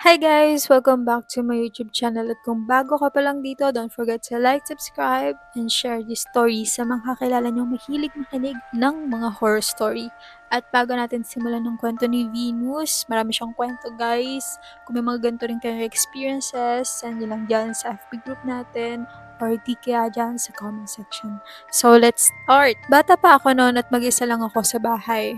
Hi guys! Welcome back to my YouTube channel at kung bago ka pa lang dito, don't forget to like, subscribe, and share this story sa mga kakilala niyong mahilig makinig ng mga horror story. At bago natin simulan ng kwento ni Venus, marami siyang kwento guys. Kung may mga ganito rin kayong experiences, send nyo lang dyan sa FB group natin or di kaya dyan sa comment section. So let's start! Bata pa ako noon at mag-isa lang ako sa bahay.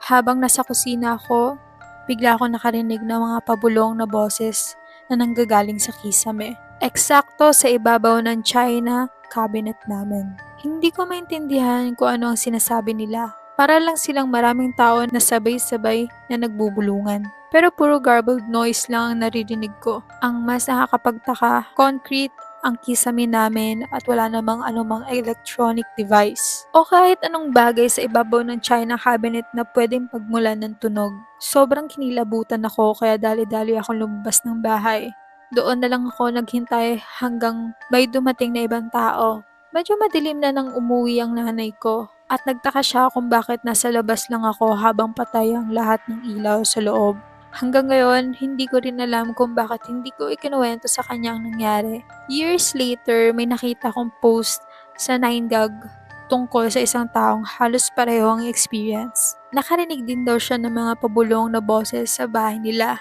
Habang nasa kusina ako, bigla akong nakarinig ng mga pabulong na boses na nanggagaling sa kisame. Eksakto sa ibabaw ng china cabinet namin. Hindi ko maintindihan kung ano ang sinasabi nila. Para lang silang maraming tao na sabay-sabay na nagbubulungan. Pero puro garbled noise lang ang naririnig ko. Ang mas nakakapagtaka, concrete ang kisame namin at wala namang anumang electronic device o kahit anong bagay sa ibabaw ng china cabinet na pwedeng pagmulan ng tunog. Sobrang kinilabutan ako kaya dali-dali akong lumabas ng bahay. Doon na lang ako naghintay hanggang may dumating na ibang tao. Medyo madilim na nang umuwi ang nanay ko at nagtaka siya kung bakit nasa labas lang ako habang patay ang lahat ng ilaw sa loob. Hanggang ngayon, hindi ko rin alam kung bakit hindi ko ikinuwento sa kanya ang nangyari. Years later, may nakita kong post sa 9gag tungkol sa isang taong halos pareho ang experience. Nakarinig din daw siya ng mga pabulong na boses sa bahay nila,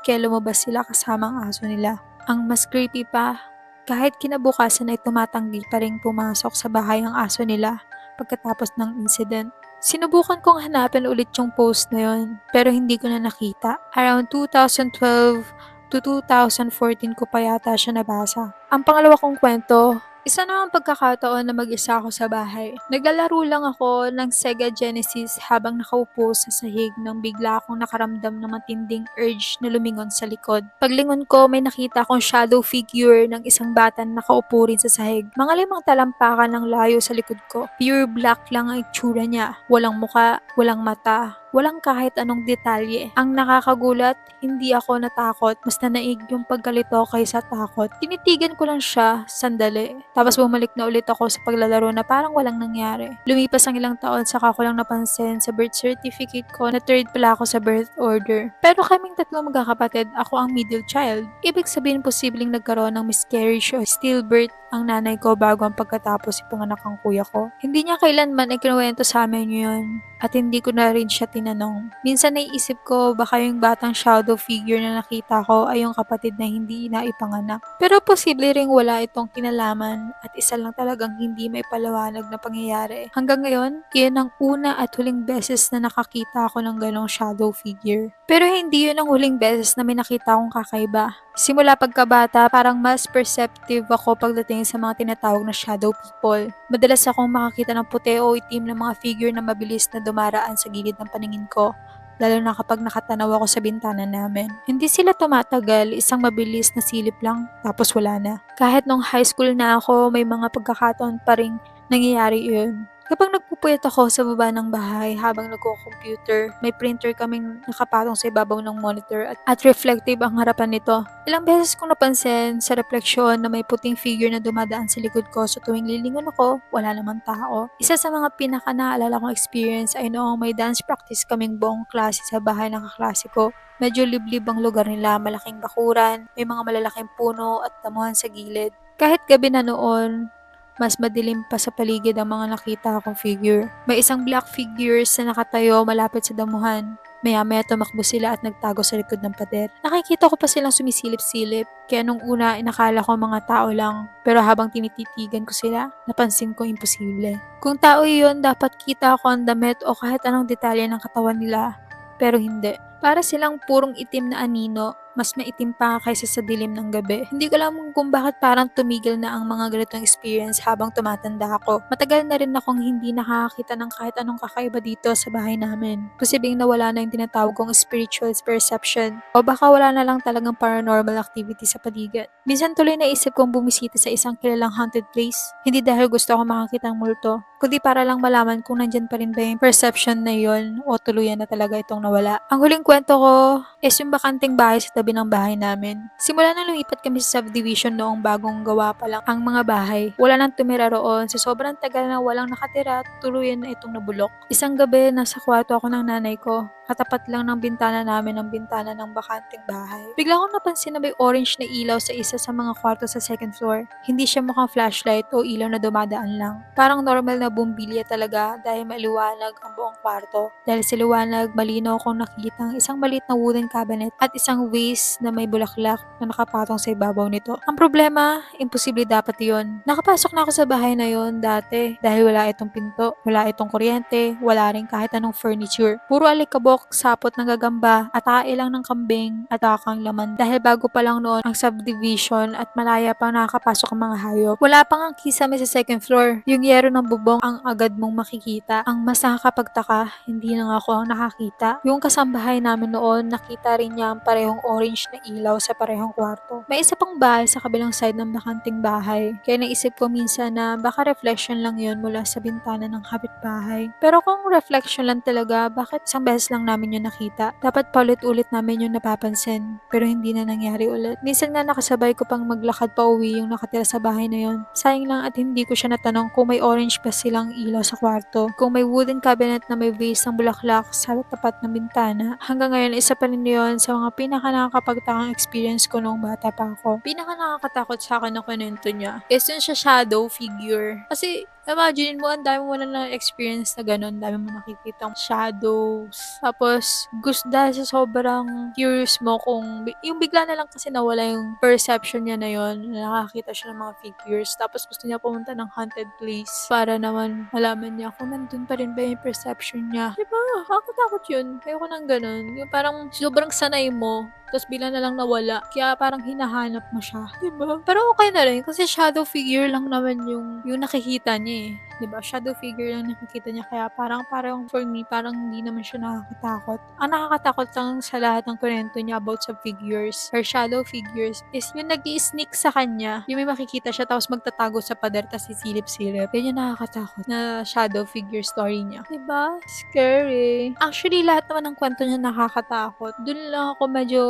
kaya lumabas sila kasama ang aso nila. Ang mas creepy pa, kahit kinabukasan ay tumatanggi pa rin pumasok sa bahay ang aso nila pagkatapos ng incident. Sinubukan kong hanapin ulit yung post na yun, pero hindi ko na nakita. Around 2012 to 2014 ko pa yata siya nabasa. Ang pangalawa kong kwento, isa namang pagkakataon na mag-isa ako sa bahay. Naglalaro lang ako ng Sega Genesis habang nakaupo sa sahig nang bigla akong nakaramdam ng matinding urge na lumingon sa likod. Paglingon ko, may nakita akong shadow figure ng isang bata na nakaupo rin sa sahig. Mga 5 talampakan ng layo sa likod ko. Pure black lang ang itsura niya. Walang muka, walang mata, walang kahit anong detalye. Ang nakakagulat, hindi ako natakot. Mas nanaig yung pagkalito kaysa takot. Tinitigan ko lang siya, sandali. Tapos bumalik na ulit ako sa paglalaro na parang walang nangyari. Lumipas ang ilang taon saka ko lang napansin sa birth certificate ko na third pala ako sa birth order. Pero kaming tatlong magkakapatid, ako ang middle child. Ibig sabihin posibleng nagkaroon ng miscarriage o stillbirth ang nanay ko bago ang pagkatapos ipanganak ang kuya ko. Hindi niya kailanman ikinuwento sa amin yun at hindi ko na rin siya tinanong. Minsan naiisip ko baka yung batang shadow figure na nakita ko ay yung kapatid na hindi naipanganak. Pero posible ring wala itong kinalaman at isa lang talagang hindi may paliwanag na pangyayari. Hanggang ngayon, iyan ang una at huling beses na nakakita ako ng ganong shadow figure. Pero hindi yun ang huling beses na may nakita akong kakaiba. Simula pagkabata, parang mas perceptive ako pagdating sa mga tinatawag na shadow people. Madalas akong makakita ng puti o itim na mga figure na mabilis na dumaraan sa gilid ng paningin ko, lalo na kapag nakatanaw ako sa bintana namin. Hindi sila tumatagal, isang mabilis na silip lang, tapos wala na. Kahit nung high school na ako, may mga pagkakataon pa ring nangyayari yun. Kapag nagpupuyat ako sa baba ng bahay habang nagko-computer, may printer kaming nakapatong sa ibabaw ng monitor at reflective ang harapan nito. Ilang beses kong napansin sa refleksyon na may puting figure na dumadaan sa likod ko so tuwing lilingon ako, wala namang tao. Isa sa mga pinaka naalala kong experience ay noong may dance practice kaming buong klase sa bahay ng kaklase ko. Medyo liblib ang lugar nila, malaking bakuran, may mga malalaking puno at damuhan sa gilid. Kahit gabi na noon, mas madilim pa sa paligid ang mga nakita akong figure. May isang black figures na nakatayo malapit sa damuhan. Maya-maya tumakbo sila at nagtago sa likod ng pader. Nakikita ko pa silang sumisilip-silip, kaya nung una inakala ko mga tao lang. Pero habang tinititigan ko sila, napansin ko imposible. Kung tao iyon, dapat kita ko ang damit o kahit anong detalye ng katawan nila. Pero hindi. Para silang purong itim na anino, mas maitim pa kaysa sa dilim ng gabi. Hindi ko alam kung bakit parang tumigil na ang mga ganitong experience habang tumatanda ako. Matagal na rin akong hindi nakakakita ng kahit anong kakaiba dito sa bahay namin. Posibleng nawala na yung tinatawag kong spiritual perception o baka wala na lang talagang paranormal activity sa paligid. Minsan tuloy naisip kong bumisita sa isang kilalang haunted place. Hindi dahil gusto ko makakita ng multo, kundi para lang malaman kung nandyan pa rin ba yung perception na yon o tuluyan na talaga itong nawala. Ang huling kwento ko is yung bakanting bahay sa tabi ng bahay namin. Simula nang lumipat kami sa subdivision noong bagong gawa pa lang ang mga bahay, wala nang tumira roon. Sa sobrang tagal na walang nakatira, tuluyan na itong nabulok. Isang gabi, nasa kwarto ako ng nanay ko. Katapat lang ng bintana namin ang bintana ng bakanting bahay. Bigla kong napansin na may orange na ilaw sa isa sa mga kwarto sa second floor. Hindi siya mukhang flashlight o ilaw na dumadaan lang. Parang normal na bumbilya talaga dahil maliwanag ang buong kwarto. Dahil sa liwanag, malinaw kong nakita ang isang maliit na wooden cabinet at isang vase na may bulaklak na nakapatong sa ibabaw nito. Ang problema, imposible dapat iyon. Nakapasok na ako sa bahay na yon dati dahil wala itong pinto, wala itong kuryente, wala rin kahit anong furniture. Puro alikabok, sapot ng gagamba at tae lang ng kambing at akang laman dahil bago pa lang noon ang subdivision at malaya pang nakakapasok ang mga hayop. Wala pang ang kisame sa second floor. Yung yero ng bubong ang agad mong makikita. Ang mas nakakapagtaka, hindi lang ako ang nakakita. Yung kasambahay namin noon, nakita rin niya ang parehong orange na ilaw sa parehong kwarto. May isa pang bahay sa kabilang side ng bakanting bahay. Kaya naisip ko minsan na baka reflection lang yun mula sa bintana ng kapitbahay. Pero kung reflection lang talaga, bakit isang beses lang namin yun nakita? Dapat paulit-ulit namin yun napapansin. Pero hindi na nangyari ulit. Minsan nga nakasabay ko pang maglakad pa uwi yung nakatira sa bahay na yun. Sayang lang at hindi ko siya natanong kung may orange pa silang ilaw sa kwarto. Kung may wooden cabinet na may vase ng bulaklak sa tapat ng bintana. Hanggang ngayon, isa pa rin yun sa mga pinaka nakakapagtakang experience ko noong bata pa ako. Pinaka nakakatakot sa akin na kwento niya is yun siya shadow figure. Kasi imagine mo, ang dami mo na experience na ganun. Dami mo nakikita shadows. Tapos, dahil sa sobrang curious mo kung, yung bigla na lang kasi nawala yung perception niya na yun. Nakakita siya ng mga figures. Tapos, gusto niya pumunta ng haunted place para naman malaman niya kung nandun pa rin ba yung perception niya. Diba? Nakakatakot yun. Ayoko nang ganun. Yung parang sobrang sanay mo. Tapos bigla na lang nawala. Kaya parang hinahanap mo siya. Diba? Pero okay na rin. Kasi shadow figure lang naman yung nakikita niya eh. Diba? Shadow figure lang nakikita niya. Kaya parang for me, parang hindi naman siya nakakatakot. Ang nakakatakot lang sa lahat ng kwento niya about sa figures or shadow figures is yung nag-i-sneak sa kanya. Yung may makikita siya tapos magtatago sa pader tapos sisilip-silip. Yan yung nakakatakot na shadow figure story niya. Diba? Scary. Actually, lahat naman ng kwento niya nakakatakot. Doon lang ako medyo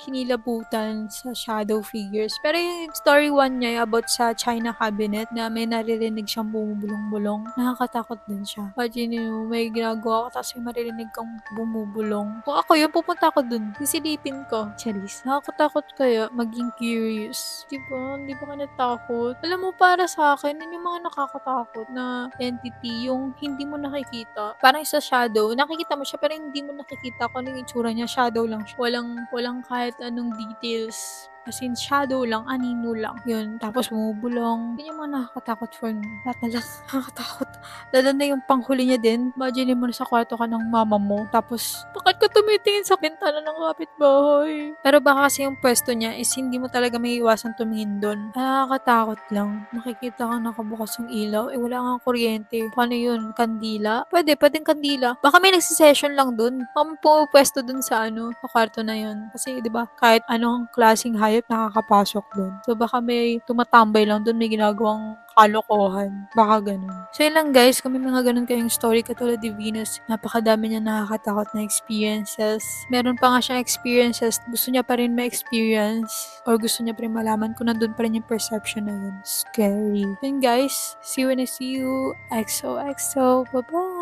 kinilabutan sa shadow figures. Pero yung story 1 niya about sa China cabinet na may naririnig siyang bumubulong-bulong, nakakatakot din siya. Imagine yun, may ginagawa ka tapos may maririnig kang bumubulong. Kung ako yun, pupunta ako dun. Sisilipin ko. Charis. Nakakatakot kaya maging curious. Diba? Hindi ba ka natakot? Alam mo, para sa akin, yun yung mga nakakatakot na entity, yung hindi mo nakikita. Parang sa shadow, nakikita mo siya pero hindi mo nakikita kung ano yung itsura niya. Shadow lang siya. Walang kahit anong details. As in, shadow lang, anino lang. Yun, tapos bumubulong. Yun yung mga nakakatakot for me. Lahat na lang nakakatakot. Lalo na yung panghuli niya din. Imagine mo na sa kwarto ka ng mama mo. Tapos, bakit ka tumitingin sa bintana ng kapitbahay? Pero baka kasi yung pwesto niya is hindi mo talaga may iwasan tumingin doon. Nakakatakot lang. Nakikita ka nakabukas yung ilaw. Wala nga kuryente. Paano yun? Kandila? Pwedeng kandila. Baka may nagsisession lang doon. Baka may pumupwesto doon sa sa kwarto na yun. Kasi, di ba, kahit anong klaseng hayop nakakapasok doon. So, baka may tumatambay lang doon, may ginagawang kalokohan. Baka ganun. So, yun lang guys, kung may mga ganun kayong story katulad ni Venus, napakadami niya nakakatakot na experiences. Meron pa nga siyang experiences, gusto niya pa rin ma-experience or gusto niya pa rin malaman kung nandun pa rin yung perception na yun. Scary. Yun guys, see you when I see you. XOXO. Bye-bye!